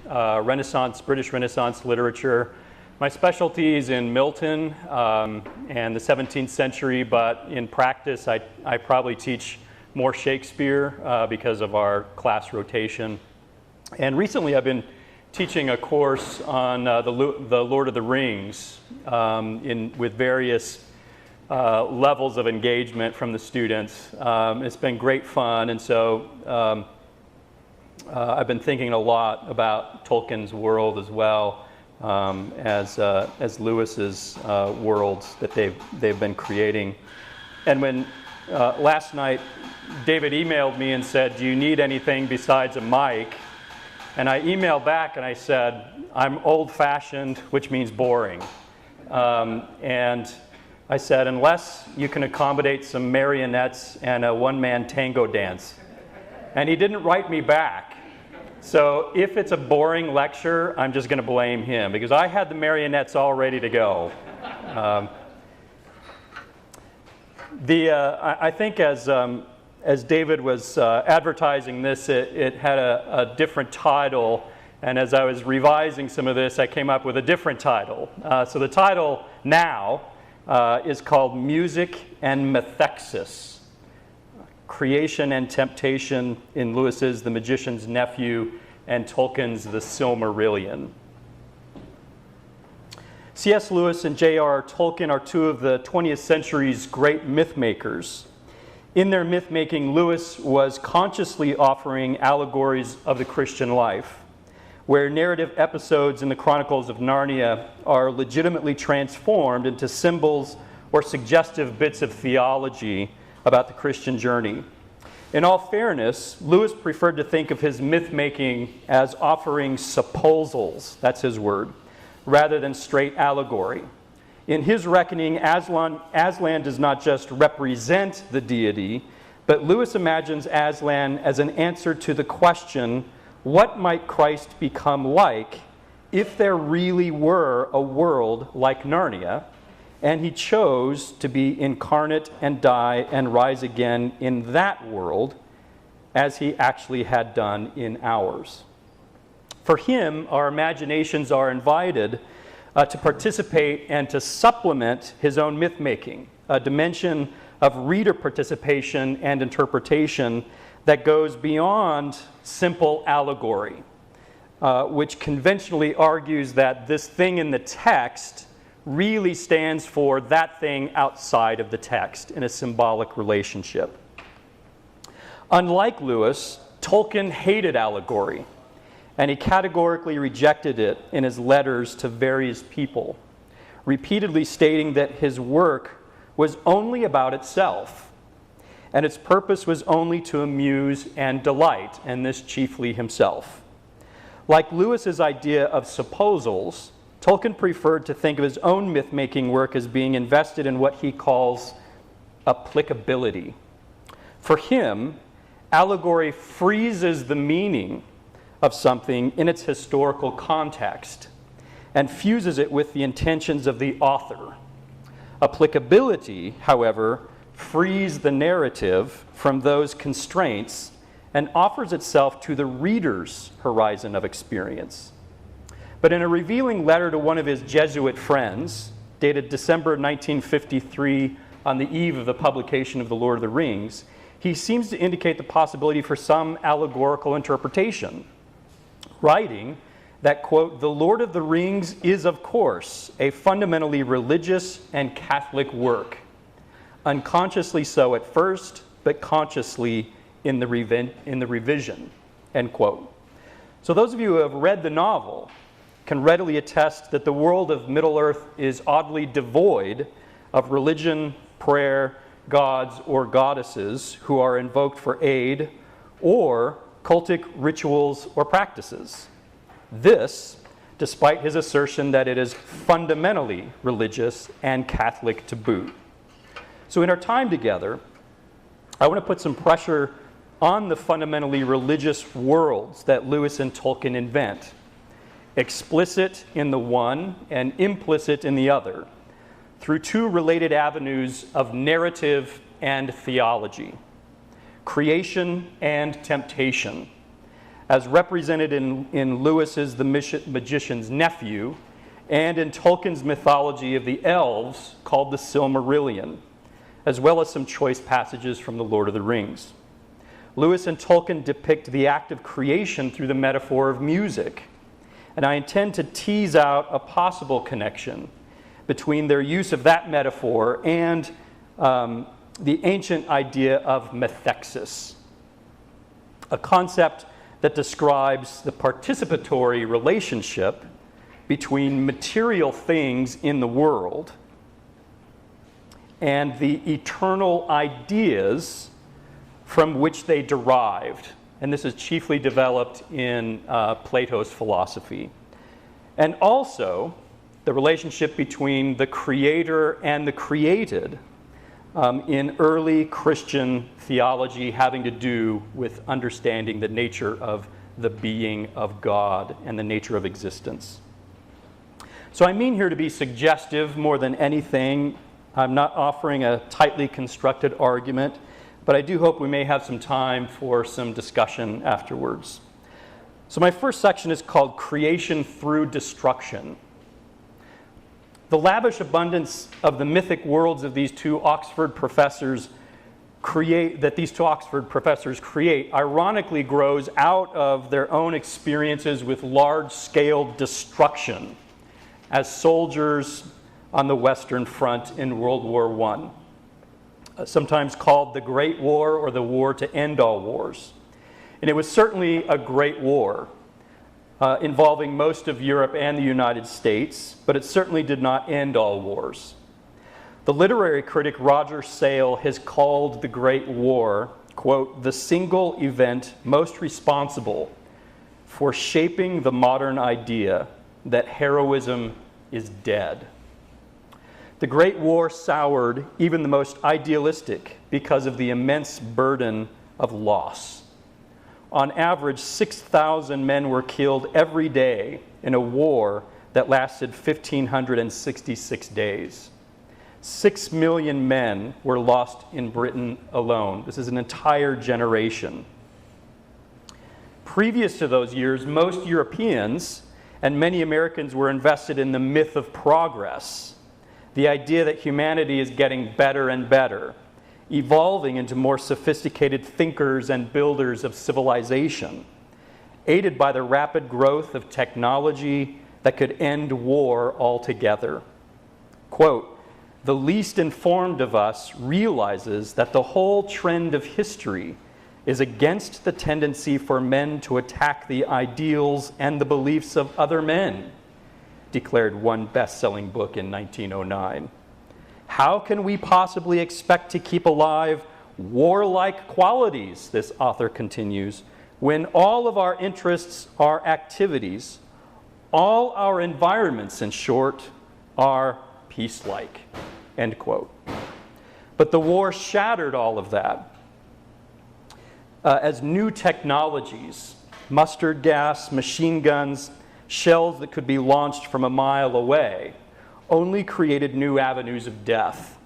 British Renaissance literature. My specialty is in Milton and the 17th century, but in practice I probably teach more Shakespeare because of our class rotation. And recently I've been teaching a course on the Lord of the Rings with various levels of engagement from the students. It's been great fun, and so I've been thinking a lot about Tolkien's world as well as Lewis's worlds that they've been creating. And when last night David emailed me and said, "Do you need anything besides a mic?" And I emailed back and I said, "I'm old-fashioned, which means boring." And I said, "Unless you can accommodate some marionettes and a one-man tango dance." And he didn't write me back. So if it's a boring lecture, I'm just going to blame him, because I had the marionettes all ready to go. I think as David was advertising this, it had a different title, and as I was revising some of this, I came up with a different title. So the title now is called Music and Methexis: Creation and Temptation in Lewis's The Magician's Nephew and Tolkien's The Silmarillion. C.S. Lewis and J.R.R. Tolkien are two of the 20th century's great myth makers. In their myth-making, Lewis was consciously offering allegories of the Christian life, where narrative episodes in the Chronicles of Narnia are legitimately transformed into symbols or suggestive bits of theology about the Christian journey. In all fairness, Lewis preferred to think of his myth-making as offering supposals, that's his word, rather than straight allegory. In his reckoning, Aslan does not just represent the deity, but Lewis imagines Aslan as an answer to the question, what might Christ become like if there really were a world like Narnia, and he chose to be incarnate and die and rise again in that world, as he actually had done in ours. For him, our imaginations are invited to participate and to supplement his own myth-making, a dimension of reader participation and interpretation that goes beyond simple allegory, which conventionally argues that this thing in the text really stands for that thing outside of the text in a symbolic relationship. Unlike Lewis, Tolkien hated allegory, and he categorically rejected it in his letters to various people, repeatedly stating that his work was only about itself, and its purpose was only to amuse and delight, and this chiefly himself. Like Lewis's idea of supposals, Tolkien preferred to think of his own myth-making work as being invested in what he calls applicability. For him, allegory freezes the meaning of something in its historical context and fuses it with the intentions of the author. Applicability, however, frees the narrative from those constraints and offers itself to the reader's horizon of experience. But in a revealing letter to one of his Jesuit friends, dated December 1953, on the eve of the publication of The Lord of the Rings, he seems to indicate the possibility for some allegorical interpretation, writing that, quote, "The Lord of the Rings is, of course, a fundamentally religious and Catholic work, unconsciously so at first, but consciously in the revision," end quote. So those of you who have read the novel can readily attest that the world of Middle-earth is oddly devoid of religion, prayer, gods, or goddesses who are invoked for aid, or cultic rituals or practices. This, despite his assertion that it is fundamentally religious and Catholic to boot. So in our time together, I want to put some pressure on the fundamentally religious worlds that Lewis and Tolkien invent, explicit in the one and implicit in the other, through two related avenues of narrative and theology: creation and temptation, as represented in Lewis's The Magician's Nephew, and in Tolkien's mythology of the elves called the Silmarillion, as well as some choice passages from The Lord of the Rings. Lewis and Tolkien depict the act of creation through the metaphor of music, and I intend to tease out a possible connection between their use of that metaphor and the ancient idea of Methexis, a concept that describes the participatory relationship between material things in the world and the eternal ideas from which they derived. And this is chiefly developed in Plato's philosophy. And also the relationship between the creator and the created in early Christian theology, having to do with understanding the nature of the being of God and the nature of existence. So I mean here to be suggestive more than anything. I'm not offering a tightly constructed argument, but I do hope we may have some time for some discussion afterwards. So my first section is called Creation Through Destruction. The lavish abundance of the mythic worlds of these two Oxford professors create, ironically grows out of their own experiences with large-scale destruction as soldiers on the Western Front in World War I, sometimes called the Great War or the War to End All Wars. And it was certainly a great war, involving most of Europe and the United States, but it certainly did not end all wars. The literary critic Roger Sale has called the Great War, quote, the single event most responsible for shaping the modern idea that heroism is dead. The Great War soured even the most idealistic because of the immense burden of loss. On average, 6,000 men were killed every day in a war that lasted 1,566 days. 6 million men were lost in Britain alone. This is an entire generation. Previous to those years, most Europeans and many Americans were invested in the myth of progress, the idea that humanity is getting better and better, evolving into more sophisticated thinkers and builders of civilization, aided by the rapid growth of technology that could end war altogether. Quote, the least informed of us realizes that the whole trend of history is against the tendency for men to attack the ideals and the beliefs of other men, declared one best-selling book in 1909. How can we possibly expect to keep alive warlike qualities, this author continues, when all of our interests are activities, all our environments, in short, are peace-like, end quote. But the war shattered all of that as new technologies, mustard gas, machine guns, shells that could be launched from a mile away, only created new avenues of death.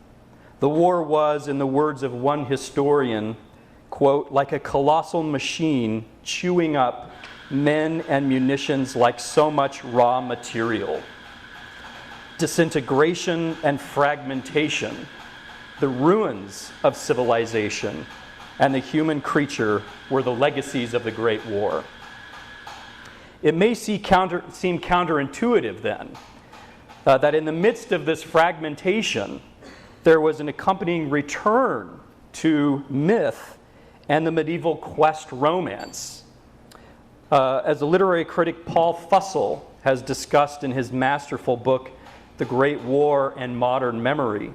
The war was, in the words of one historian, quote, like a colossal machine chewing up men and munitions like so much raw material. Disintegration and fragmentation, the ruins of civilization, and the human creature were the legacies of the Great War. It may seem counterintuitive then, that in the midst of this fragmentation, there was an accompanying return to myth and the medieval quest romance. As the literary critic Paul Fussell has discussed in his masterful book, The Great War and Modern Memory,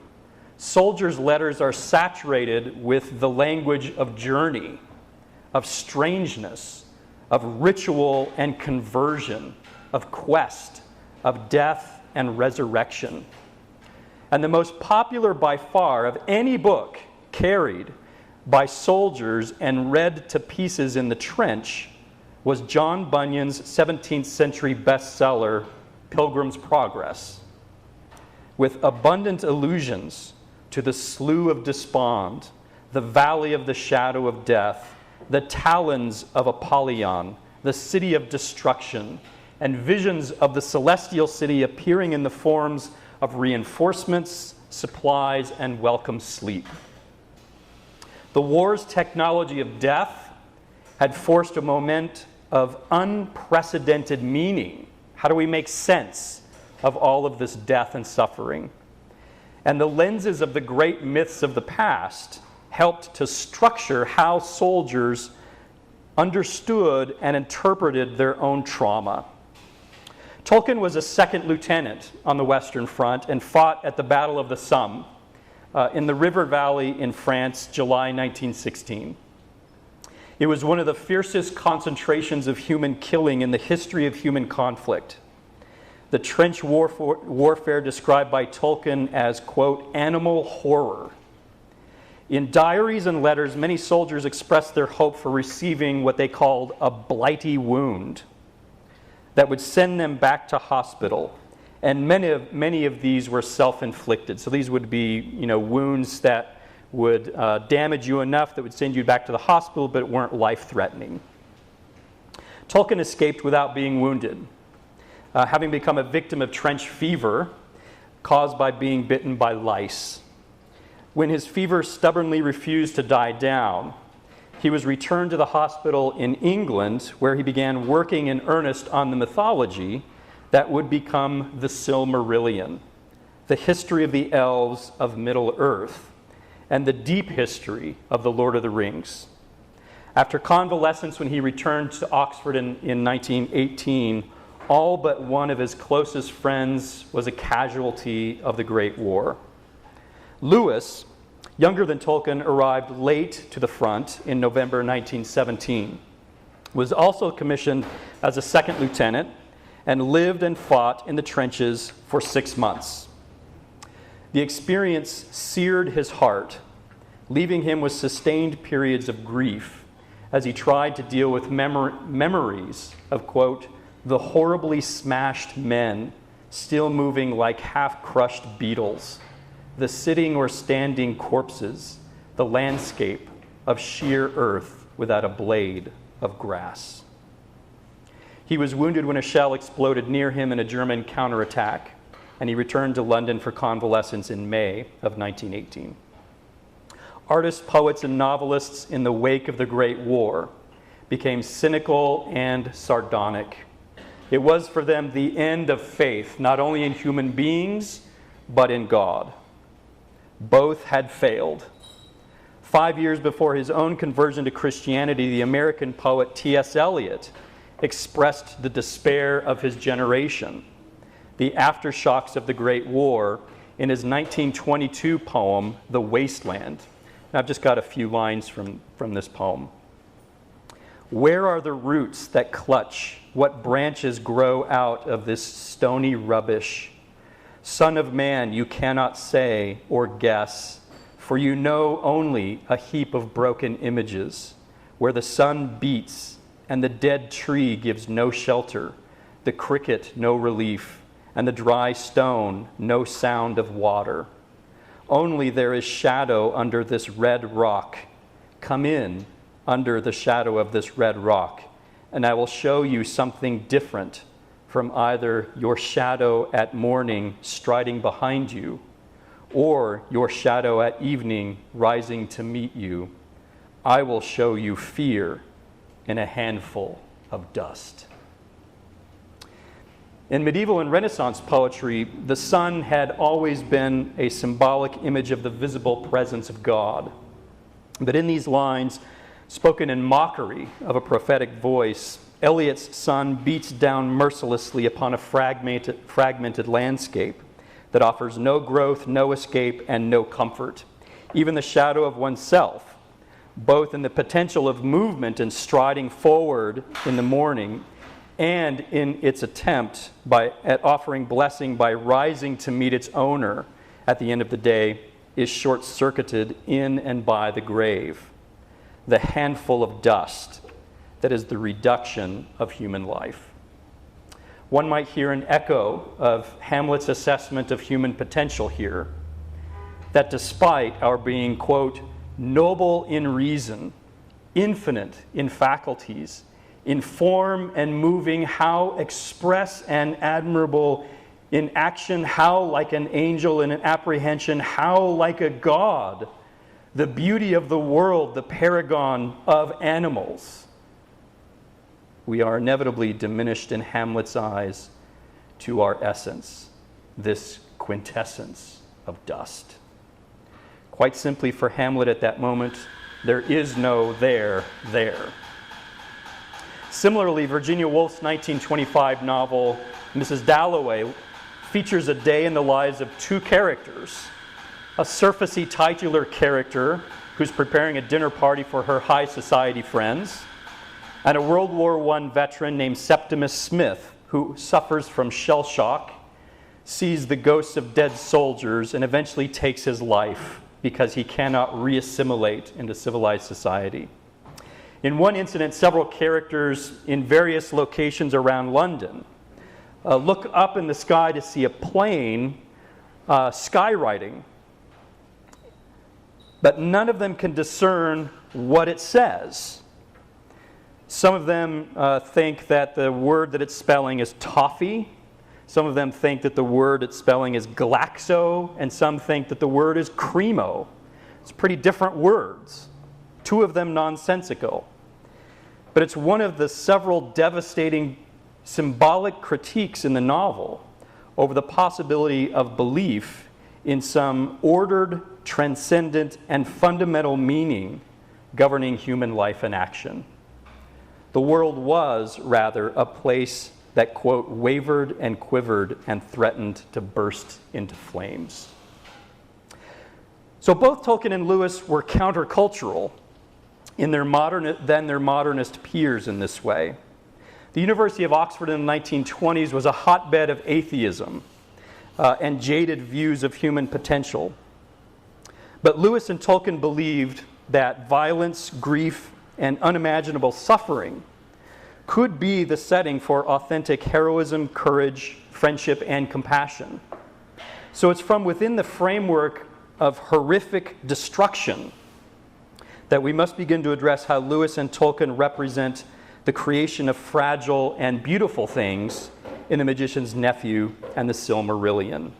soldiers' letters are saturated with the language of journey, of strangeness, of ritual and conversion, of quest, of death and resurrection. And the most popular by far of any book carried by soldiers and read to pieces in the trench was John Bunyan's 17th century bestseller, Pilgrim's Progress, with abundant allusions to the Slough of Despond, the Valley of the Shadow of Death, the Talons of Apollyon, the city of destruction, and visions of the celestial city appearing in the forms of reinforcements, supplies, and welcome sleep. The war's technology of death had forced a moment of unprecedented meaning. How do we make sense of all of this death and suffering? And the lenses of the great myths of the past helped to structure how soldiers understood and interpreted their own trauma. Tolkien was a second lieutenant on the Western Front and fought at the Battle of the Somme in the River Valley in France, July 1916. It was one of the fiercest concentrations of human killing in the history of human conflict. The trench warfare described by Tolkien as, quote, animal horror. In diaries and letters, many soldiers expressed their hope for receiving what they called a blighty wound that would send them back to hospital. And many of these were self-inflicted. So these would be, wounds that would damage you enough that would send you back to the hospital, but weren't life-threatening. Tolkien escaped without being wounded, having become a victim of trench fever caused by being bitten by lice. When his fever stubbornly refused to die down, he was returned to the hospital in England, where he began working in earnest on the mythology that would become the Silmarillion, the history of the elves of Middle-earth, and the deep history of the Lord of the Rings. After convalescence, when he returned to Oxford in 1918, all but one of his closest friends was a casualty of the Great War. Lewis, younger than Tolkien, arrived late to the front in November 1917, was also commissioned as a second lieutenant, and lived and fought in the trenches for 6 months. The experience seared his heart, leaving him with sustained periods of grief as he tried to deal with memories of, quote, the horribly smashed men still moving like half-crushed beetles, the sitting or standing corpses, the landscape of sheer earth without a blade of grass. He was wounded when a shell exploded near him in a German counterattack, and he returned to London for convalescence in May of 1918. Artists, poets, and novelists in the wake of the Great War became cynical and sardonic. It was for them the end of faith, not only in human beings, but in God. Both had failed. 5 years before his own conversion to Christianity, the American poet T.S. Eliot expressed the despair of his generation, the aftershocks of the Great War, in his 1922 poem, The Wasteland. And I've just got a few lines from this poem. Where are the roots that clutch? What branches grow out of this stony rubbish? Son of man, you cannot say or guess, for you know only a heap of broken images, where the sun beats and the dead tree gives no shelter, the cricket no relief, and the dry stone no sound of water. Only there is shadow under this red rock. Come in under the shadow of this red rock, and I will show you something different from either your shadow at morning striding behind you, or your shadow at evening rising to meet you. I will show you fear in a handful of dust. In medieval and Renaissance poetry, the sun had always been a symbolic image of the visible presence of God. But in these lines, spoken in mockery of a prophetic voice, Eliot's sun beats down mercilessly upon a fragmented landscape that offers no growth, no escape, and no comfort, even the shadow of oneself, both in the potential of movement and striding forward in the morning, and in its attempt at offering blessing by rising to meet its owner at the end of the day, is short-circuited in and by the grave, the handful of dust that is the reduction of human life. One might hear an echo of Hamlet's assessment of human potential here, that despite our being, quote, noble in reason, infinite in faculties, in form and moving, how express and admirable in action, how like an angel in an apprehension, how like a god, the beauty of the world, the paragon of animals. We are inevitably diminished in Hamlet's eyes to our essence, this quintessence of dust. Quite simply, for Hamlet at that moment, there is no there. Similarly, Virginia Woolf's 1925 novel, Mrs. Dalloway, features a day in the lives of two characters. A surfacey titular character who's preparing a dinner party for her high society friends, and a World War I veteran named Septimus Smith, who suffers from shell shock, sees the ghosts of dead soldiers, and eventually takes his life because he cannot re-assimilate into civilized society. In one incident, several characters in various locations around London look up in the sky to see a plane skywriting, but none of them can discern what it says. Some of them think that the word that it's spelling is toffee. Some of them think that the word it's spelling is glaxo, and some think that the word is cremo. It's pretty different words, two of them nonsensical. But it's one of the several devastating symbolic critiques in the novel over the possibility of belief in some ordered, transcendent, and fundamental meaning governing human life and action. The world was, rather, a place that, quote, wavered and quivered and threatened to burst into flames. So both Tolkien and Lewis were countercultural than their modernist peers in this way. The University of Oxford in the 1920s was a hotbed of atheism and jaded views of human potential. But Lewis and Tolkien believed that violence, grief, and unimaginable suffering could be the setting for authentic heroism, courage, friendship, and compassion. So it's from within the framework of horrific destruction that we must begin to address how Lewis and Tolkien represent the creation of fragile and beautiful things in The Magician's Nephew and The Silmarillion.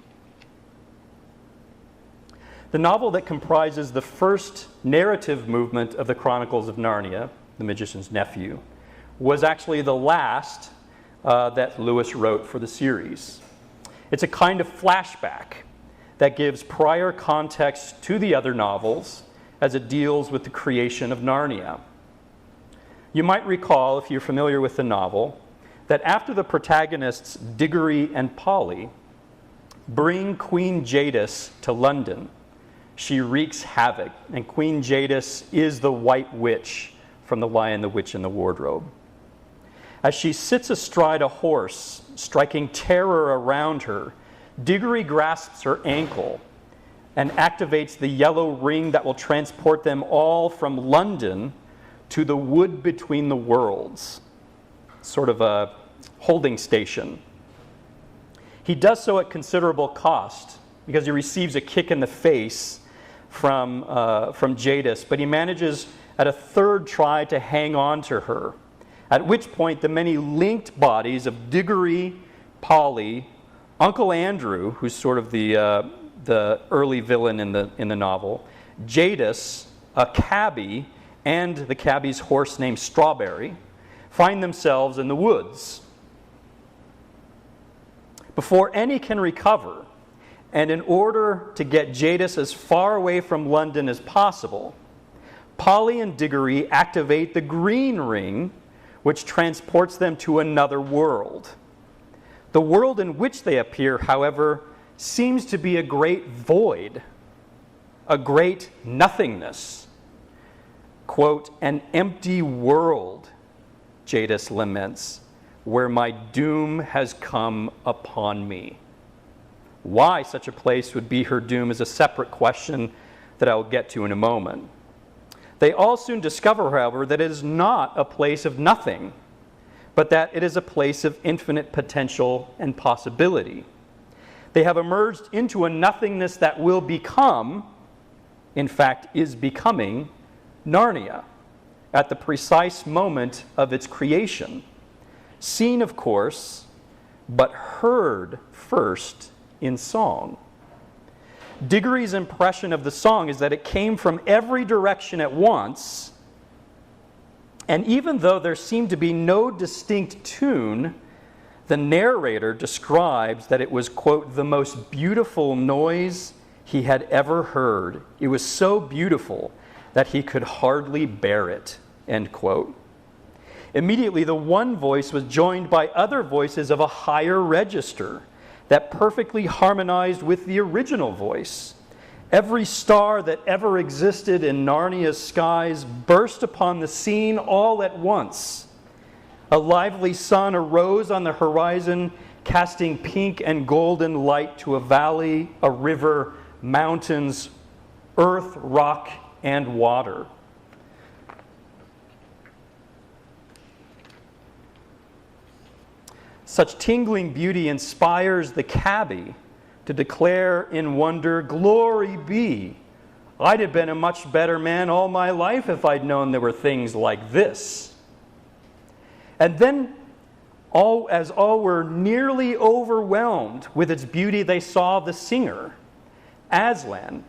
The novel that comprises the first narrative movement of the Chronicles of Narnia, The Magician's Nephew, was actually the last that Lewis wrote for the series. It's a kind of flashback that gives prior context to the other novels as it deals with the creation of Narnia. You might recall, if you're familiar with the novel, that after the protagonists Diggory and Polly bring Queen Jadis to London, she wreaks havoc, and Queen Jadis is the White Witch from The Lion, the Witch, and the Wardrobe. As she sits astride a horse, striking terror around her, Diggory grasps her ankle and activates the yellow ring that will transport them all from London to the wood between the worlds, sort of a holding station. He does so at considerable cost because he receives a kick in the face from Jadis, but he manages at a third try to hang on to her, at which point the many linked bodies of Diggory, Polly, Uncle Andrew, who's sort of the early villain in the novel, Jadis, a cabbie, and the cabbie's horse named Strawberry, find themselves in the woods. Before any can recover, and in order to get Jadis as far away from London as possible, Polly and Diggory activate the green ring, which transports them to another world. The world in which they appear, however, seems to be a great void, a great nothingness. Quote, an empty world, Jadis laments, where my doom has come upon me. Why such a place would be her doom is a separate question that I will get to in a moment. They all soon discover, however, that it is not a place of nothing, but that it is a place of infinite potential and possibility. They have emerged into a nothingness that will become, in fact, is becoming, Narnia, at the precise moment of its creation. Seen, of course, but heard first in song. Diggory's impression of the song is that it came from every direction at once, and even though there seemed to be no distinct tune, the narrator describes that it was, quote, the most beautiful noise he had ever heard. It was so beautiful that he could hardly bear it, end quote. Immediately, the one voice was joined by other voices of a higher register that perfectly harmonized with the original voice. Every star that ever existed in Narnia's skies burst upon the scene all at once. A lively sun arose on the horizon, casting pink and golden light to a valley, a river, mountains, earth, rock, and water. Such tingling beauty inspires the cabby to declare in wonder, "Glory be! I'd have been a much better man all my life if I'd known there were things like this." And then, as all were nearly overwhelmed with its beauty, they saw the singer, Aslan,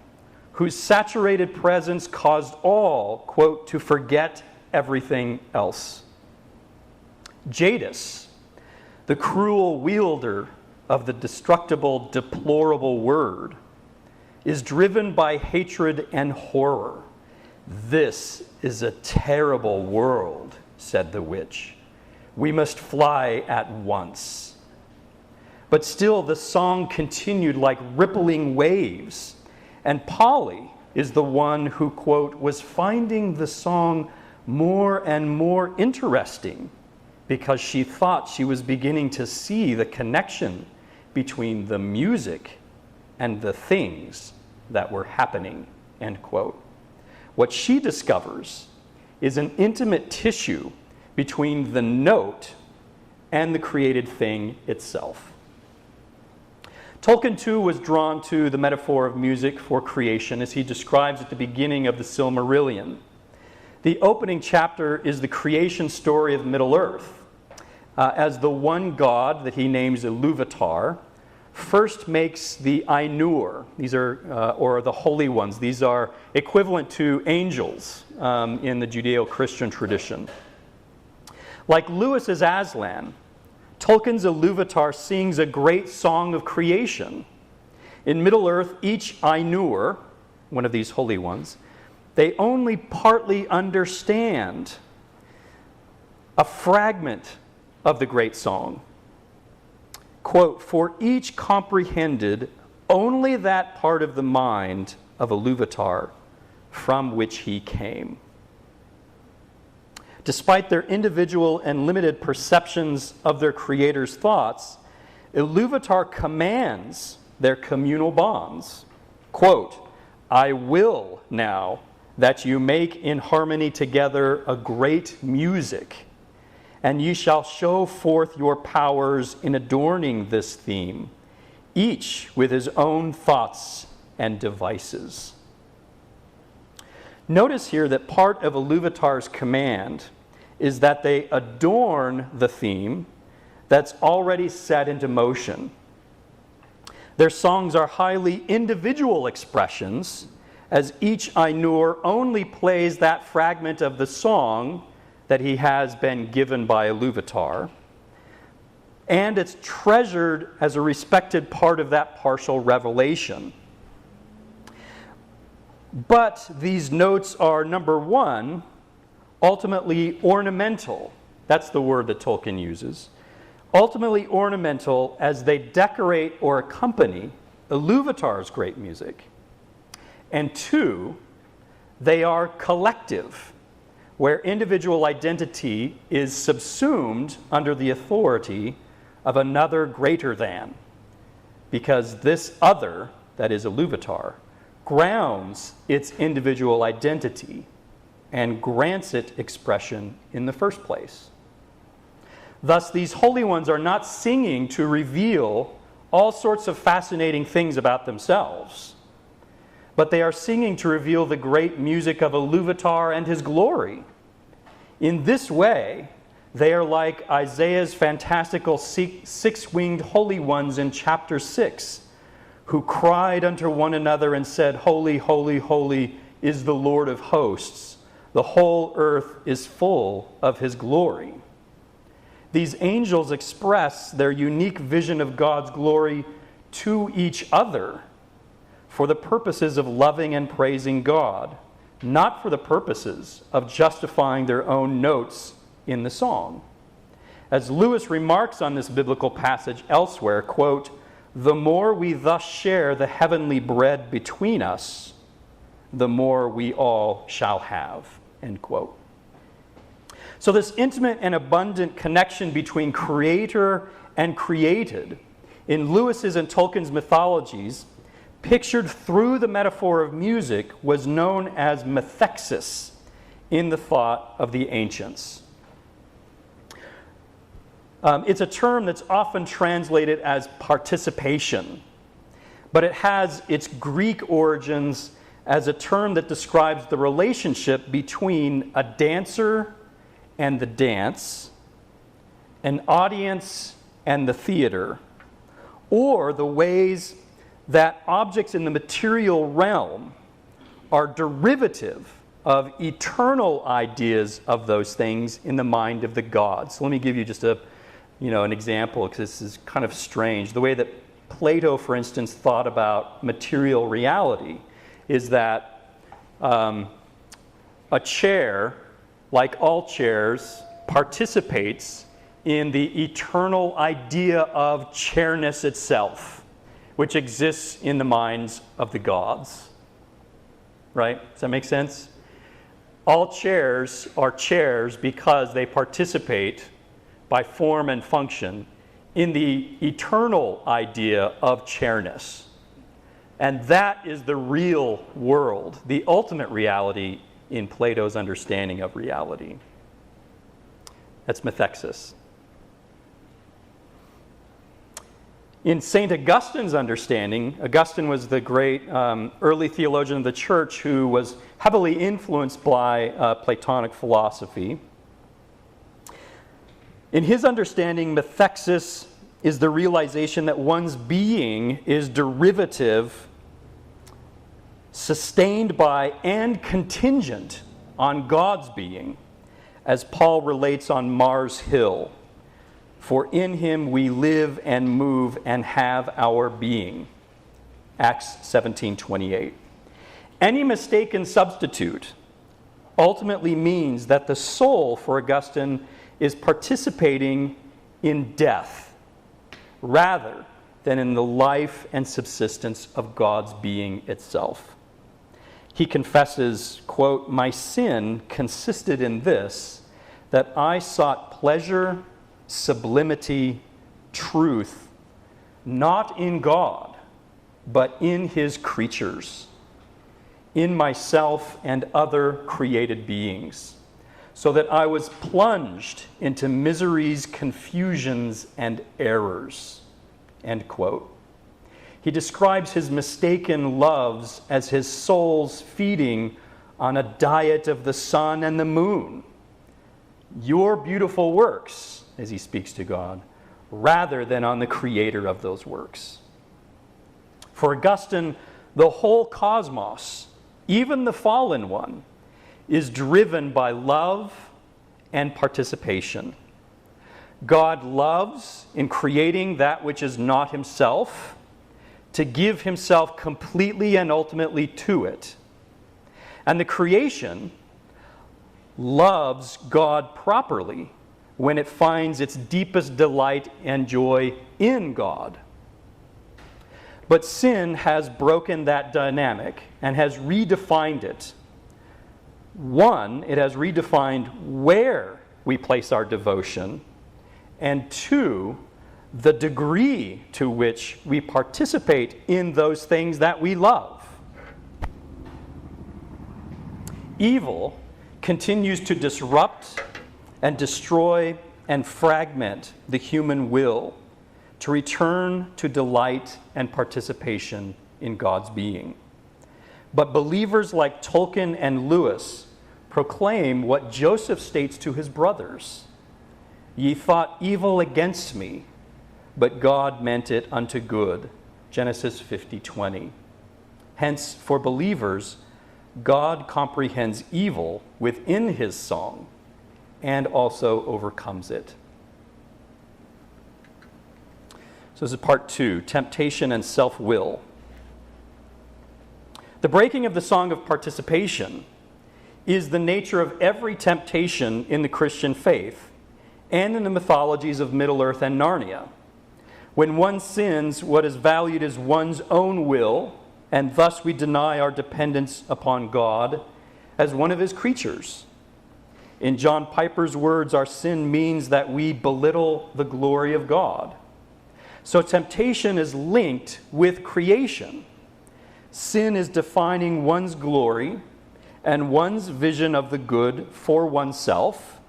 whose saturated presence caused all, quote, to forget everything else. Jadis, the cruel wielder of the destructible, deplorable word, is driven by hatred and horror. "This is a terrible world," said the witch. "We must fly at once." But still the song continued like rippling waves, and Polly is the one who, quote, was finding the song more and more interesting because she thought she was beginning to see the connection between the music and the things that were happening, end quote. What she discovers is an intimate tissue between the note and the created thing itself. Tolkien, too, was drawn to the metaphor of music for creation as he describes at the beginning of the Silmarillion. The opening chapter is the creation story of Middle-earth, as the one god that he names Iluvatar first makes the Ainur. These are, or the holy ones. These are equivalent to angels in the Judeo-Christian tradition. Like Lewis's Aslan, Tolkien's Iluvatar sings a great song of creation. In Middle-earth, each Ainur, one of these holy ones, they only partly understand a fragment of the great song. Quote, "For each comprehended only that part of the mind of Iluvatar from which he came." Despite their individual and limited perceptions of their creator's thoughts, Iluvatar commands their communal bonds. Quote, "I will now that you make in harmony together a great music, and ye shall show forth your powers in adorning this theme, each with his own thoughts and devices." Notice here that part of Iluvatar's command is that they adorn the theme that's already set into motion. Their songs are highly individual expressions, as each Ainur only plays that fragment of the song that he has been given by Iluvatar, and it's treasured as a respected part of that partial revelation. But these notes are, number one, ultimately ornamental. That's the word that Tolkien uses. Ultimately ornamental as they decorate or accompany Iluvatar's great music. And two, they are collective, where individual identity is subsumed under the authority of another greater than, because this other, that is Iluvatar, grounds its individual identity and grants it expression in the first place. Thus, these holy ones are not singing to reveal all sorts of fascinating things about themselves, but they are singing to reveal the great music of Iluvatar and his glory, In this way, they are like Isaiah's fantastical six-winged holy ones in chapter 6, who cried unto one another and said, Holy, holy, holy is the Lord of hosts. The whole earth is full of his glory. These angels express their unique vision of God's glory to each other for the purposes of loving and praising God, not for the purposes of justifying their own notes in the song. As Lewis remarks on this biblical passage elsewhere, quote, the more we thus share the heavenly bread between us, the more we all shall have, end quote. So this intimate and abundant connection between creator and created in Lewis's and Tolkien's mythologies, pictured through the metaphor of music, was known as Methexis in the thought of the ancients. It's a term that's often translated as participation, but it has its Greek origins as a term that describes the relationship between a dancer and the dance, an audience and the theater, or the ways that objects in the material realm are derivative of eternal ideas of those things in the mind of the gods. So let me give you just an example, because this is kind of strange. The way that Plato, for instance, thought about material reality is that a chair, like all chairs, participates in the eternal idea of chairness itself, which exists in the minds of the gods. Right? Does that make sense? All chairs are chairs because they participate by form and function in the eternal idea of chairness. And that is the real world, the ultimate reality in Plato's understanding of reality. That's Methexis. In St. Augustine's understanding, Augustine was the great early theologian of the church who was heavily influenced by Platonic philosophy. In his understanding, Methexis is the realization that one's being is derivative, sustained by, and contingent on God's being, as Paul relates on Mars Hill. For in him we live and move and have our being. Acts 17:28. Any mistaken substitute ultimately means that the soul, for Augustine, is participating in death rather than in the life and subsistence of God's being itself. He confesses, quote, my sin consisted in this, that I sought pleasure, sublimity, truth, not in God, but in his creatures, in myself and other created beings, so that I was plunged into miseries, confusions, and errors, end quote. He describes his mistaken loves as his soul's feeding on a diet of the sun and the moon, your beautiful works, as he speaks to God, rather than on the creator of those works. For Augustine, the whole cosmos, even the fallen one, is driven by love and participation. God loves in creating that which is not himself, to give himself completely and ultimately to it. And the creation loves God properly when it finds its deepest delight and joy in God. But sin has broken that dynamic and has redefined it. One, it has redefined where we place our devotion, and two, the degree to which we participate in those things that we love. Evil continues to disrupt and destroy and fragment the human will to return to delight and participation in God's being. But believers like Tolkien and Lewis proclaim what Joseph states to his brothers. Ye thought evil against me, but God meant it unto good. Genesis 50:20. Hence, for believers, God comprehends evil within his song and also overcomes it. So this is part 2, temptation and self-will. The breaking of the song of participation is the nature of every temptation in the Christian faith and in the mythologies of Middle-earth and Narnia. When one sins, what is valued is one's own will, and thus we deny our dependence upon God as one of his creatures. In John Piper's words, our sin means that we belittle the glory of God. So temptation is linked with creation. Sin is defining one's glory and one's vision of the good for oneself,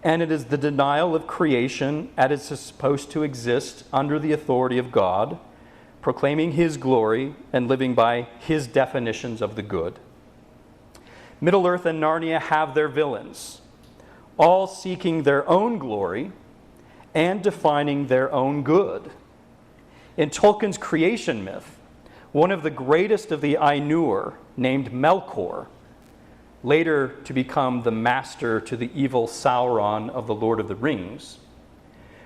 and it is the denial of creation as it is supposed to exist under the authority of God, proclaiming his glory and living by his definitions of the good. Middle-earth and Narnia have their villains, all seeking their own glory and defining their own good. In Tolkien's creation myth, one of the greatest of the Ainur, named Melkor, later to become the master to the evil Sauron of the Lord of the Rings,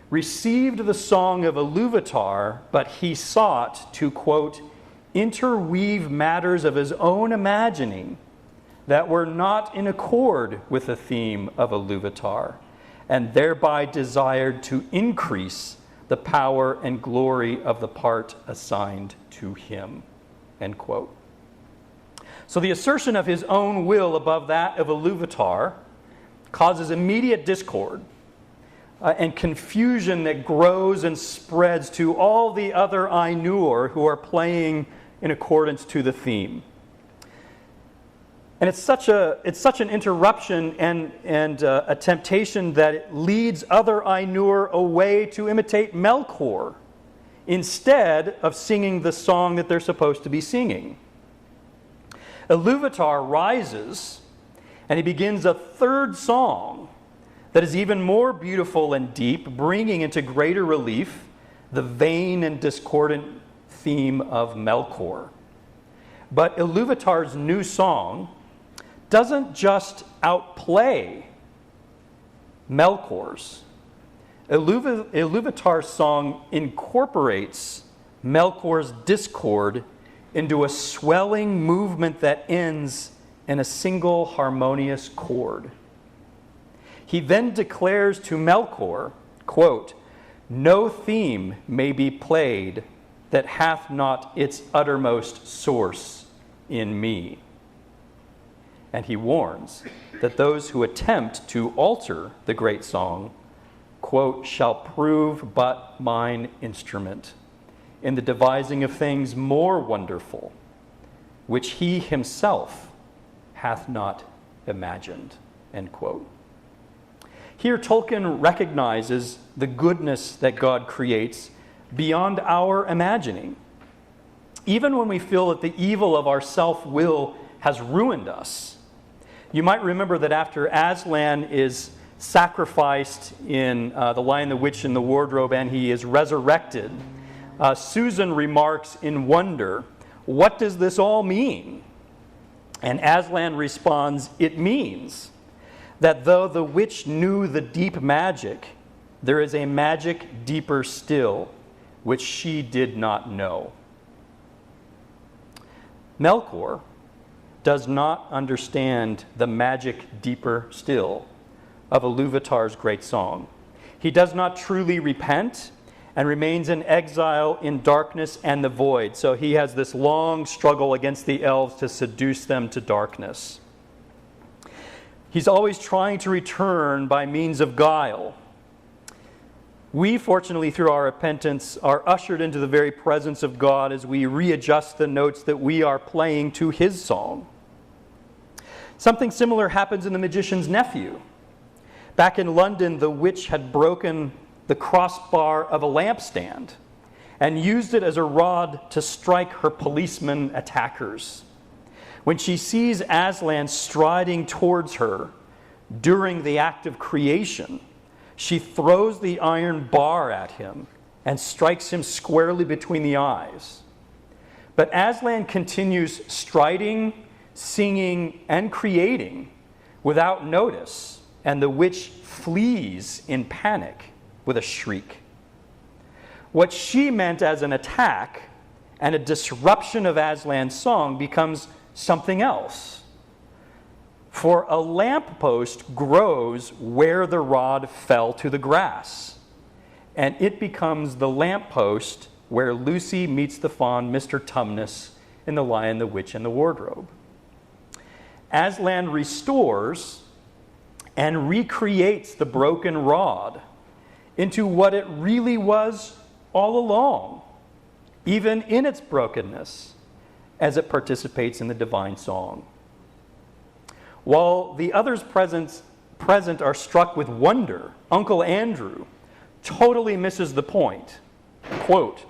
received the song of Iluvatar, but he sought to, quote, interweave matters of his own imagining that were not in accord with the theme of Iluvatar, and thereby desired to increase the power and glory of the part assigned to him, end quote. So the assertion of his own will above that of Iluvatar causes immediate discord and confusion that grows and spreads to all the other Ainur who are playing in accordance to the theme. And it's such an interruption and a temptation that it leads other Ainur away to imitate Melkor instead of singing the song that they're supposed to be singing. Iluvatar rises and he begins a third song that is even more beautiful and deep, bringing into greater relief the vain and discordant theme of Melkor. But Iluvatar's new song doesn't just outplay Melkor's. Iluvatar's song incorporates Melkor's discord into a swelling movement that ends in a single harmonious chord. He then declares to Melkor, quote, no theme may be played that hath not its uttermost source in me. And he warns that those who attempt to alter the great song, quote, shall prove but mine instrument in the devising of things more wonderful, which he himself hath not imagined, end quote. Here Tolkien recognizes the goodness that God creates beyond our imagining. Even when we feel that the evil of our self-will has ruined us. You might remember that after Aslan is sacrificed in The Lion, the Witch, and the Wardrobe, and he is resurrected, Susan remarks in wonder, what does this all mean? And Aslan responds, it means that though the witch knew the deep magic, there is a magic deeper still, which she did not know. Melkor does not understand the magic deeper still of Iluvatar's great song. He does not truly repent and remains in exile in darkness and the void. So he has this long struggle against the elves to seduce them to darkness. He's always trying to return by means of guile. We, fortunately, through our repentance, are ushered into the very presence of God as we readjust the notes that we are playing to his song. Something similar happens in The Magician's Nephew. Back in London, the witch had broken the crossbar of a lampstand and used it as a rod to strike her policeman attackers. When she sees Aslan striding towards her during the act of creation, she throws the iron bar at him and strikes him squarely between the eyes. But Aslan continues striding, singing, and creating without notice, and the witch flees in panic with a shriek. What she meant as an attack and a disruption of Aslan's song becomes something else. For a lamppost grows where the rod fell to the grass, and it becomes the lamppost where Lucy meets the faun Mr. Tumnus in The Lion, the Witch, and the Wardrobe. Aslan restores and recreates the broken rod into what it really was all along, even in its brokenness, as it participates in the divine song. While the others present are struck with wonder, Uncle Andrew totally misses the point. Quote,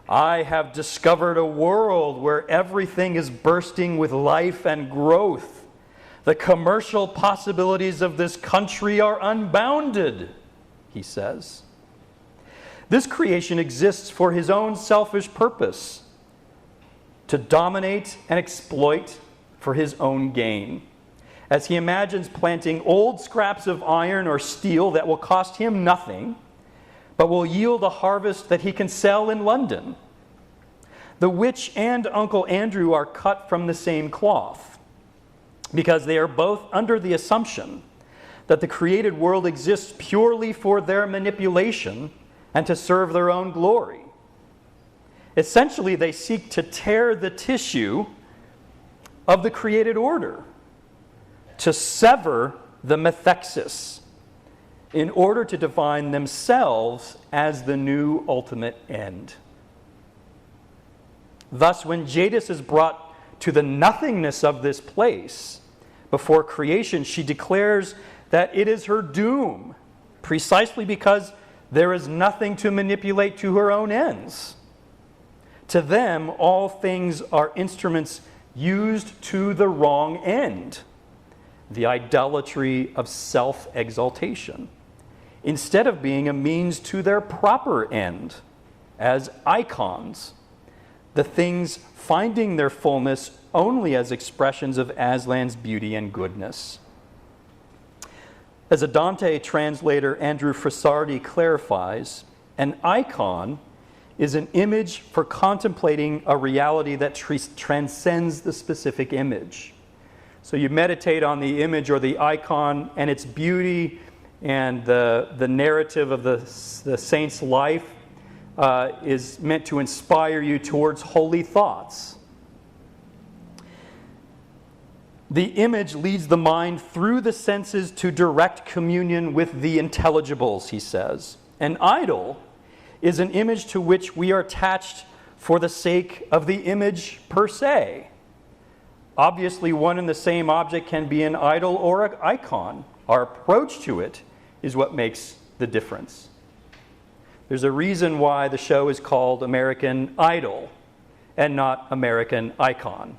"I have discovered a world where everything is bursting with life and growth. The commercial possibilities of this country are unbounded," he says. This creation exists for his own selfish purpose, to dominate and exploit for his own gain, as he imagines planting old scraps of iron or steel that will cost him nothing, but will yield a harvest that he can sell in London. The witch and Uncle Andrew are cut from the same cloth, because they are both under the assumption that the created world exists purely for their manipulation and to serve their own glory. Essentially, they seek to tear the tissue of the created order, to sever the Methexis, in order to define themselves as the new ultimate end. Thus, when Jadis is brought to the nothingness of this place before creation, she declares that it is her doom, precisely because there is nothing to manipulate to her own ends. To them, all things are instruments used to the wrong end, the idolatry of self-exaltation, instead of being a means to their proper end, as icons, the things finding their fullness only as expressions of Aslan's beauty and goodness. As a Dante translator, Andrew Frossardi, clarifies, an icon is an image for contemplating a reality that transcends the specific image. So you meditate on the image or the icon and its beauty and the narrative of the saint's life is meant to inspire you towards holy thoughts. The image leads the mind through the senses to direct communion with the intelligibles, he says. An idol is an image to which we are attached for the sake of the image per se. Obviously, one and the same object can be an idol or an icon. Our approach to it is what makes the difference. There's a reason why the show is called American Idol and not American Icon,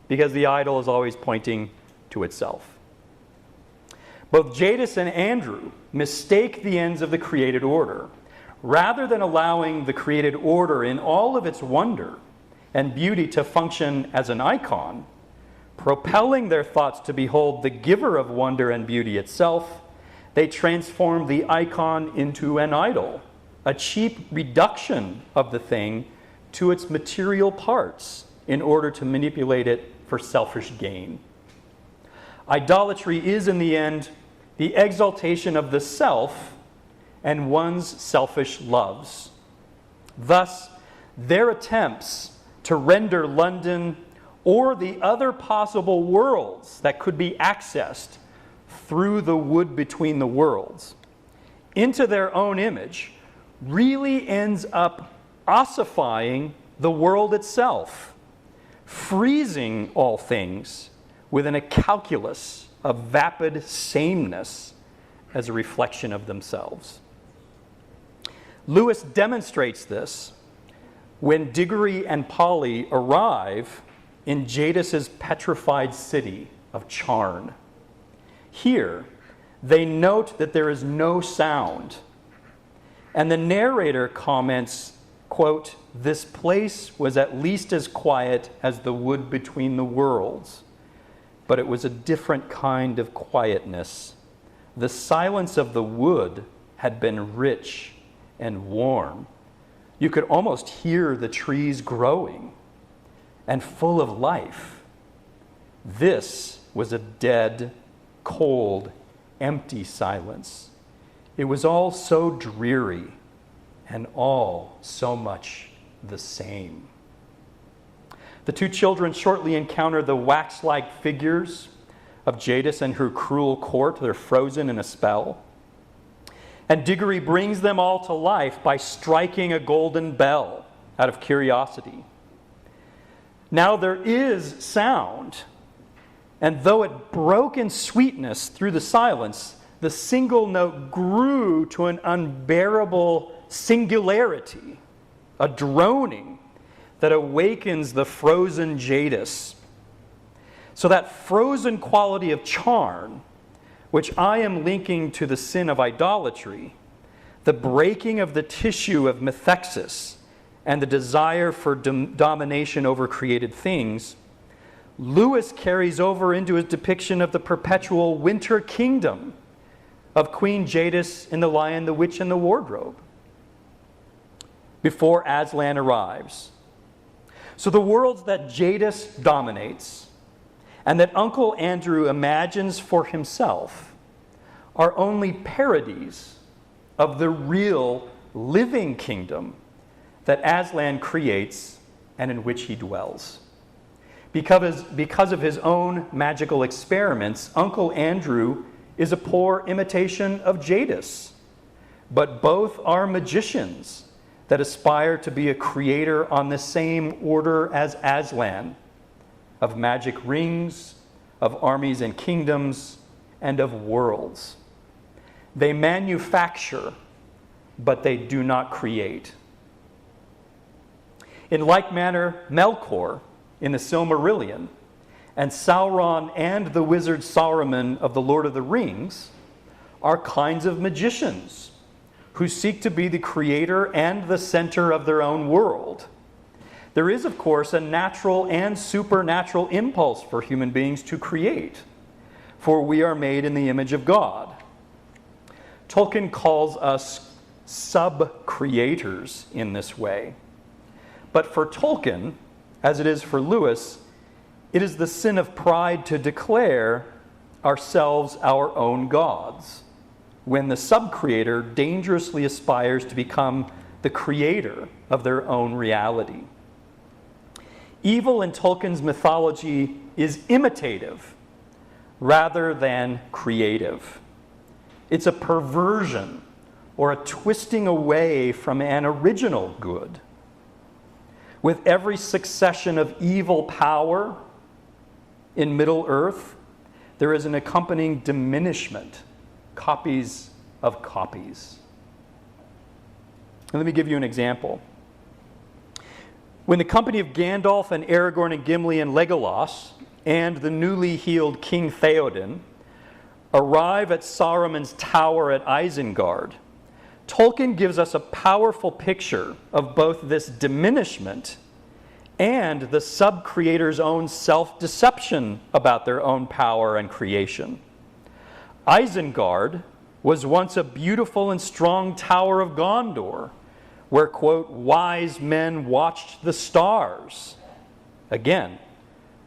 because the idol is always pointing to itself. Both Jadis and Andrew mistake the ends of the created order. Rather than allowing the created order in all of its wonder and beauty to function as an icon, propelling their thoughts to behold the giver of wonder and beauty itself, they transform the icon into an idol, a cheap reduction of the thing to its material parts in order to manipulate it for selfish gain. Idolatry is, in the end, the exaltation of the self and one's selfish loves. Thus, their attempts to render London or the other possible worlds that could be accessed through the wood between the worlds into their own image really ends up ossifying the world itself, freezing all things within a calculus of vapid sameness as a reflection of themselves. Lewis demonstrates this when Diggory and Polly arrive in Jadis's petrified city of Charn. Here, they note that there is no sound. And the narrator comments, quote, "This place was at least as quiet as the wood between the worlds, but it was a different kind of quietness. The silence of the wood had been rich and warm. You could almost hear the trees growing and full of life. This was a dead, cold, empty silence. It was all so dreary and all so much the same." The two children shortly encounter the wax-like figures of Jadis and her cruel court. They're frozen in a spell. And Diggory brings them all to life by striking a golden bell out of curiosity. Now there is sound, and though it broke in sweetness through the silence, the single note grew to an unbearable singularity, a droning that awakens the frozen Jadis. So that frozen quality of charm, which I am linking to the sin of idolatry, the breaking of the tissue of Methexis, and the desire for domination over created things, Lewis carries over into his depiction of the perpetual winter kingdom of Queen Jadis in The Lion, the Witch, and the Wardrobe, before Aslan arrives. So the worlds that Jadis dominates and that Uncle Andrew imagines for himself are only parodies of the real living kingdom that Aslan creates and in which he dwells. Because of his own magical experiments, Uncle Andrew is a poor imitation of Jadis, but both are magicians that aspire to be a creator on the same order as Aslan, of magic rings, of armies and kingdoms, and of worlds. They manufacture, but they do not create. In like manner, Melkor in the Silmarillion and Sauron and the wizard Saruman of the Lord of the Rings are kinds of magicians who seek to be the creator and the center of their own world. There is, of course, a natural and supernatural impulse for human beings to create, for we are made in the image of God. Tolkien calls us sub-creators in this way. But for Tolkien, as it is for Lewis, it is the sin of pride to declare ourselves our own gods, when the sub-creator dangerously aspires to become the creator of their own reality. Evil in Tolkien's mythology is imitative rather than creative. It's a perversion or a twisting away from an original good. With every succession of evil power in Middle-earth, there is an accompanying diminishment, copies of copies. And let me give you an example. When the company of Gandalf and Aragorn and Gimli and Legolas and the newly healed King Theoden arrive at Saruman's tower at Isengard, Tolkien gives us a powerful picture of both this diminishment and the sub-creator's own self-deception about their own power and creation. Isengard was once a beautiful and strong tower of Gondor, where, quote, wise men watched the stars. Again,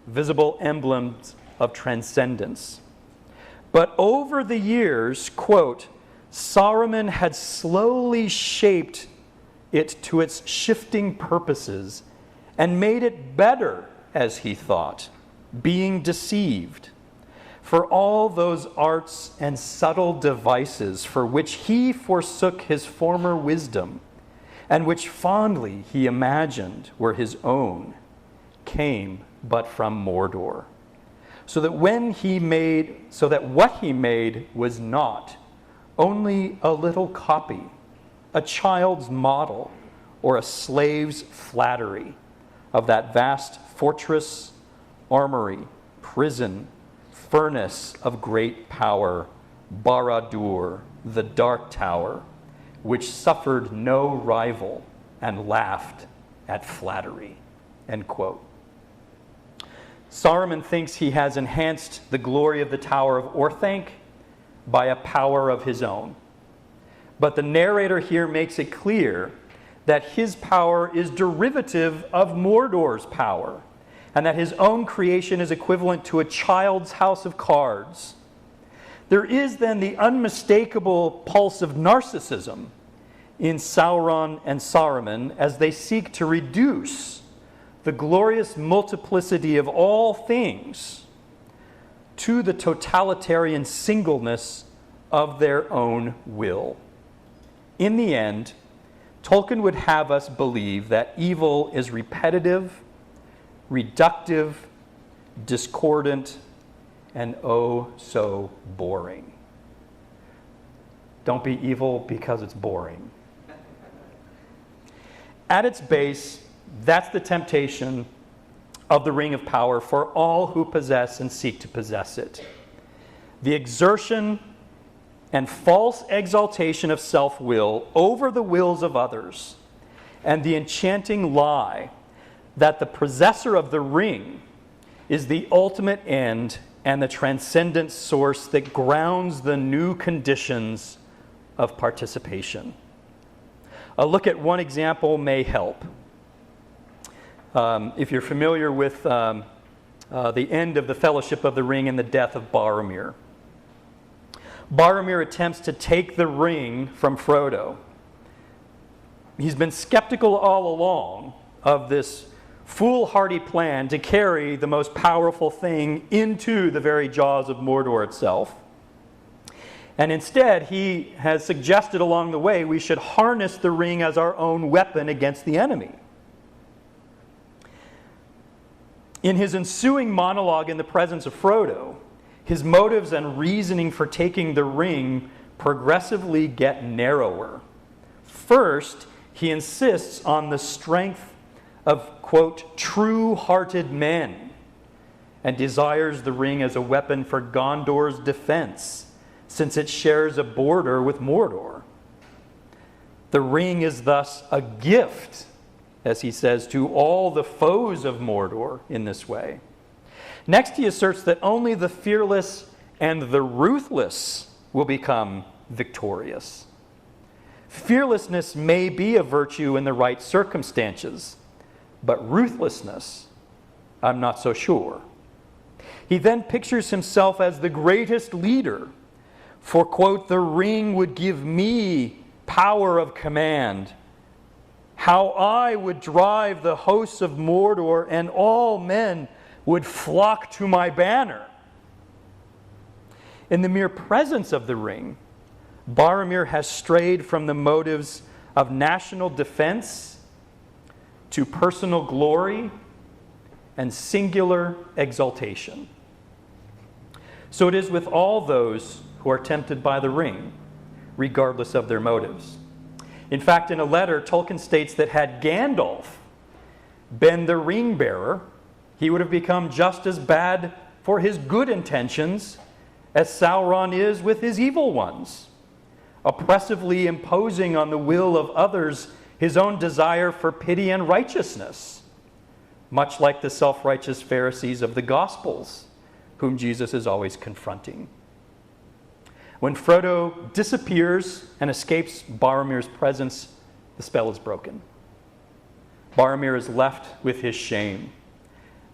visible emblems of transcendence. But over the years, quote, Saruman had slowly shaped it to its shifting purposes and made it better, as he thought, being deceived. For all those arts and subtle devices for which he forsook his former wisdom, and which fondly he imagined were his own, came but from Mordor. So that what he made was not only a little copy, a child's model, or a slave's flattery of that vast fortress armory, prison, furnace of great power, Barad-dûr, the dark tower, which suffered no rival and laughed at flattery." End quote. Saruman thinks he has enhanced the glory of the Tower of Orthanc by a power of his own. But the narrator here makes it clear that his power is derivative of Mordor's power, and that his own creation is equivalent to a child's house of cards. There is then the unmistakable pulse of narcissism in Sauron and Saruman as they seek to reduce the glorious multiplicity of all things to the totalitarian singleness of their own will. In the end, Tolkien would have us believe that evil is repetitive, reductive, discordant, and oh so boring. Don't be evil because it's boring. At its base, that's the temptation of the Ring of Power for all who possess and seek to possess it. The exertion and false exaltation of self-will over the wills of others, and the enchanting lie that the possessor of the ring is the ultimate end and the transcendent source that grounds the new conditions of participation. A look at one example may help. If you're familiar with the end of the Fellowship of the Ring and the death of Boromir. Boromir attempts to take the ring from Frodo. He's been skeptical all along of this foolhardy plan to carry the most powerful thing into the very jaws of Mordor itself. And instead, he has suggested along the way we should harness the ring as our own weapon against the enemy. In his ensuing monologue in the presence of Frodo, his motives and reasoning for taking the ring progressively get narrower. First, he insists on the strength of, quote, true-hearted men, and desires the ring as a weapon for Gondor's defense, since it shares a border with Mordor. The ring is thus a gift, as he says, to all the foes of Mordor in this way. Next, he asserts that only the fearless and the ruthless will become victorious. Fearlessness may be a virtue in the right circumstances, but ruthlessness, I'm not so sure. He then pictures himself as the greatest leader, for, quote, the ring would give me power of command, how I would drive the hosts of Mordor, and all men would flock to my banner. In the mere presence of the ring, Boromir has strayed from the motives of national defense to personal glory and singular exaltation. So it is with all those who are tempted by the ring, regardless of their motives. In fact, in a letter, Tolkien states that had Gandalf been the ring bearer, he would have become just as bad for his good intentions as Sauron is with his evil ones, oppressively imposing on the will of others his own desire for pity and righteousness, much like the self-righteous Pharisees of the Gospels, whom Jesus is always confronting. When Frodo disappears and escapes Boromir's presence, the spell is broken. Boromir is left with his shame,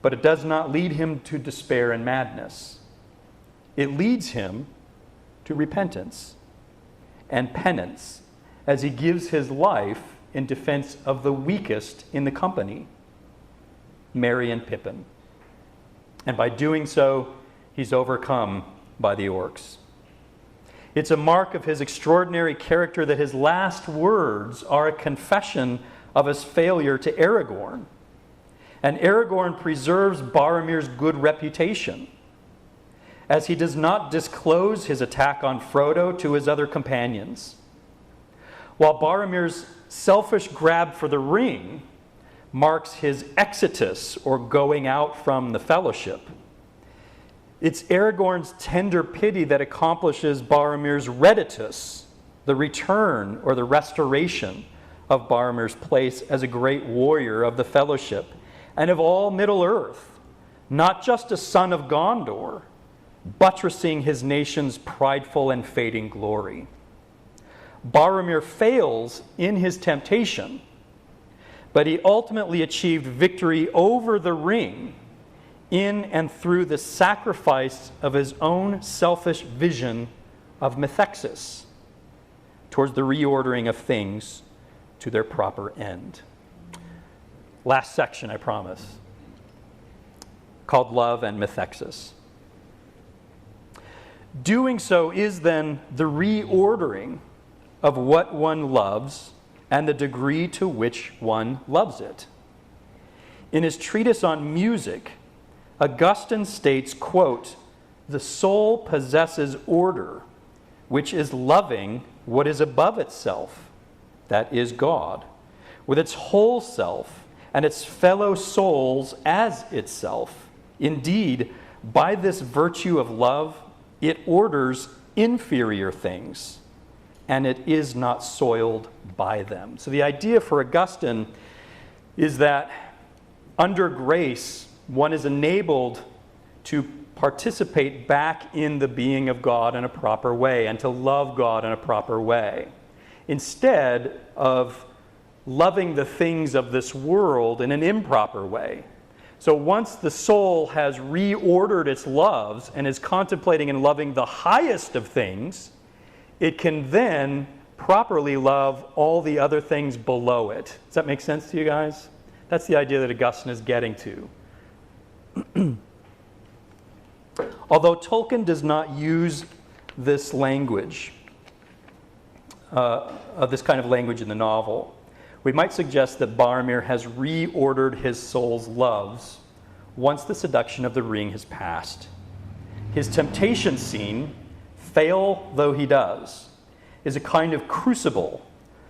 but it does not lead him to despair and madness. It leads him to repentance and penance as he gives his life in defense of the weakest in the company, Merry and Pippin. And by doing so, he's overcome by the orcs. It's a mark of his extraordinary character that his last words are a confession of his failure to Aragorn. And Aragorn preserves Boromir's good reputation, as he does not disclose his attack on Frodo to his other companions. While Boromir's selfish grab for the ring marks his exitus, or going out from the fellowship. It's Aragorn's tender pity that accomplishes Boromir's reditus, the return or the restoration of Boromir's place as a great warrior of the fellowship and of all Middle-earth, not just a son of Gondor, buttressing his nation's prideful and fading glory. Boromir fails in his temptation, but he ultimately achieved victory over the ring in and through the sacrifice of his own selfish vision of Methexis towards the reordering of things to their proper end. Last section, I promise, called Love and Methexis. Doing so is then the reordering of what one loves and the degree to which one loves it. In his treatise on music, Augustine states, quote, "The soul possesses order, which is loving what is above itself, that is God, with its whole self and its fellow souls as itself. Indeed, by this virtue of love, it orders inferior things, and it is not soiled by them." So the idea for Augustine is that under grace, one is enabled to participate back in the being of God in a proper way and to love God in a proper way, instead of loving the things of this world in an improper way. So once the soul has reordered its loves and is contemplating and loving the highest of things, it can then properly love all the other things below it. Does that make sense to you guys? That's the idea that Augustine is getting to. Although Tolkien does not use this language, this kind of language in the novel, we might suggest that Boromir has reordered his soul's loves once the seduction of the ring has passed. His temptation scene, fail though he does, is a kind of crucible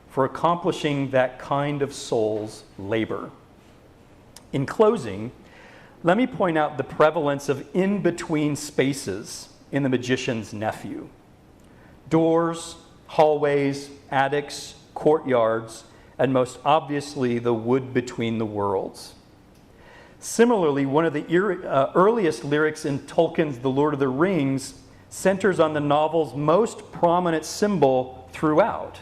for accomplishing that kind of soul's labor. In closing, let me point out the prevalence of in-between spaces in The Magician's Nephew. Doors, hallways, attics, courtyards, and most obviously the wood between the worlds. Similarly, one of the earliest lyrics in Tolkien's The Lord of the Rings centers on the novel's most prominent symbol throughout,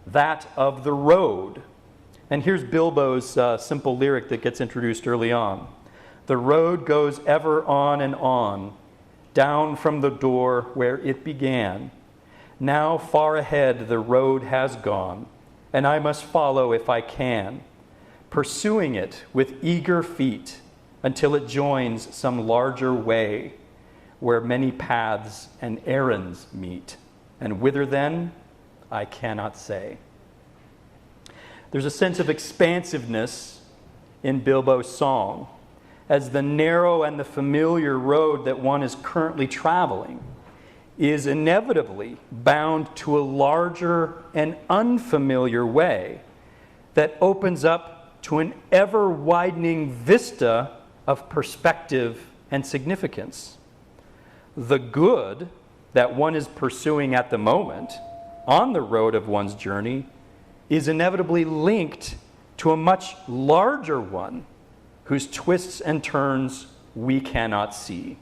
that of the road. And here's Bilbo's simple lyric that gets introduced early on. "The road goes ever on and on, down from the door where it began. Now far ahead the road has gone, and I must follow if I can, pursuing it with eager feet until it joins some larger way where many paths and errands meet, and whither then, I cannot say." There's a sense of expansiveness in Bilbo's song, as the narrow and the familiar road that one is currently traveling is inevitably bound to a larger and unfamiliar way that opens up to an ever-widening vista of perspective and significance. The good that one is pursuing at the moment on the road of one's journey is inevitably linked to a much larger one whose twists and turns we cannot see.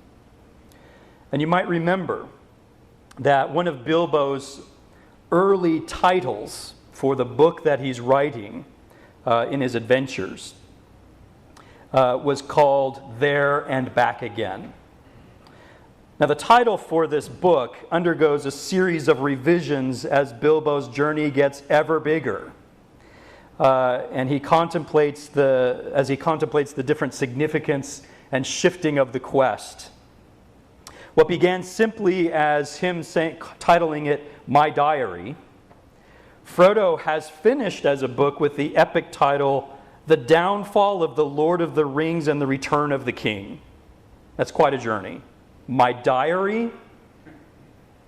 And you might remember that one of Bilbo's early titles for the book that he's writing in his adventures was called There and Back Again. Now, the title for this book undergoes a series of revisions as Bilbo's journey gets ever bigger. And as he contemplates the different significance and shifting of the quest. What began simply as him titling it My Diary, Frodo has finished as a book with the epic title The Downfall of the Lord of the Rings and the Return of the King. That's quite a journey. My Diary,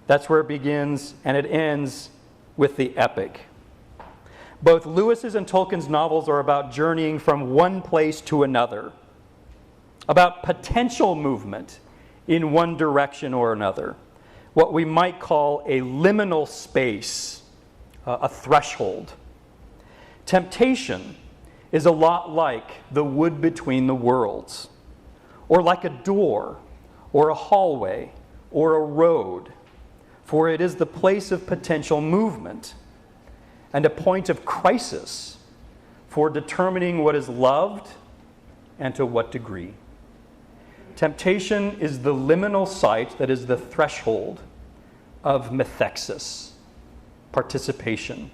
that's where it begins, and it ends with the epic. Both Lewis's and Tolkien's novels are about journeying from one place to another, about potential movement in one direction or another, what we might call a liminal space, a threshold. Temptation is a lot like the wood between the worlds, or like a door, or a hallway, or a road, for it is the place of potential movement and a point of crisis for determining what is loved and to what degree. Temptation is the liminal site that is the threshold of Methexis, participation.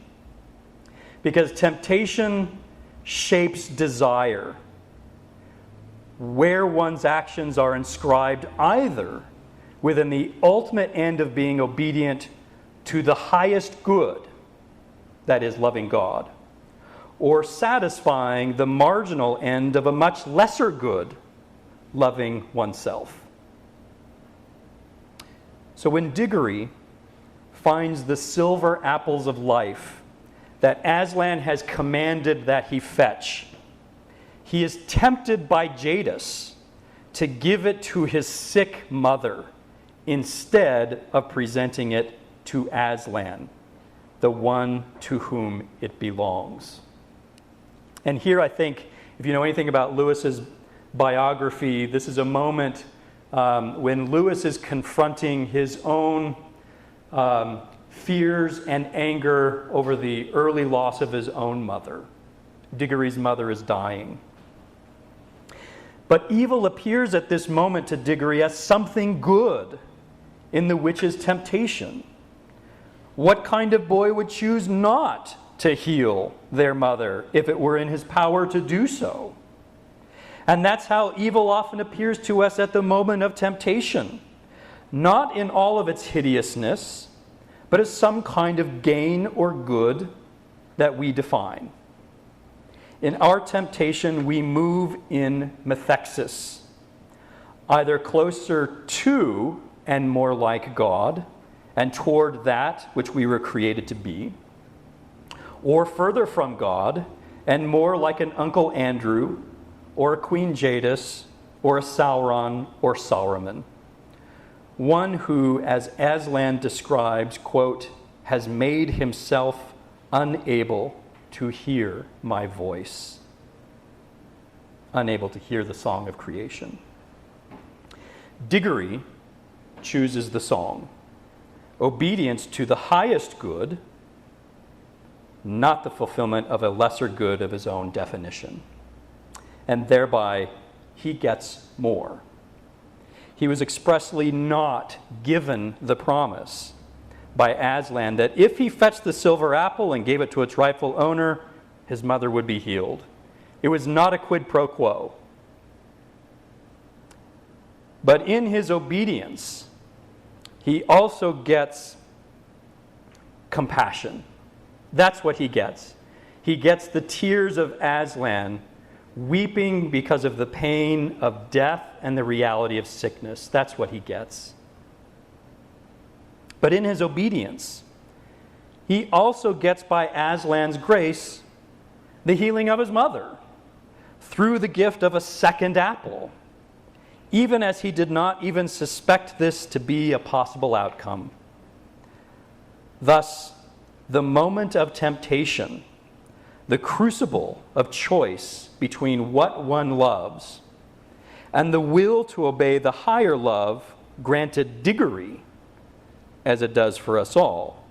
Because temptation shapes desire, where one's actions are inscribed either within the ultimate end of being obedient to the highest good, that is, loving God, or satisfying the marginal end of a much lesser good, loving oneself. So when Diggory finds the silver apples of life that Aslan has commanded that he fetch, he is tempted by Jadis to give it to his sick mother instead of presenting it to Aslan, the one to whom it belongs. And here I think, if you know anything about Lewis's biography, this is a moment when Lewis is confronting his own fears and anger over the early loss of his own mother. Diggory's mother is dying. But evil appears at this moment to Diggory as something good in the witch's temptation. What kind of boy would choose not to heal their mother if it were in his power to do so? And that's how evil often appears to us at the moment of temptation, not in all of its hideousness, but as some kind of gain or good that we define. In our temptation, we move in Methexis, either closer to and more like God, and toward that which we were created to be, or further from God, and more like an Uncle Andrew, or a Queen Jadis, or a Sauron, or Saruman. One who, as Aslan describes, quote, has made himself unable to hear my voice, unable to hear the song of creation. Diggory chooses the song, obedience to the highest good, not the fulfillment of a lesser good of his own definition. And thereby, he gets more. He was expressly not given the promise by Aslan that if he fetched the silver apple and gave it to its rightful owner, his mother would be healed. It was not a quid pro quo. But in his obedience, he also gets compassion. That's what he gets. He gets the tears of Aslan, weeping because of the pain of death and the reality of sickness. That's what he gets. But in his obedience, he also gets by Aslan's grace the healing of his mother through the gift of a second apple, even as he did not even suspect this to be a possible outcome. Thus, the moment of temptation, the crucible of choice between what one loves and the will to obey the higher love granted Diggory, as it does for us all,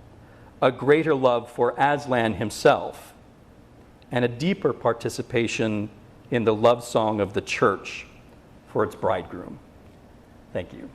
a greater love for Aslan himself, and a deeper participation in the love song of the church for its bridegroom. Thank you.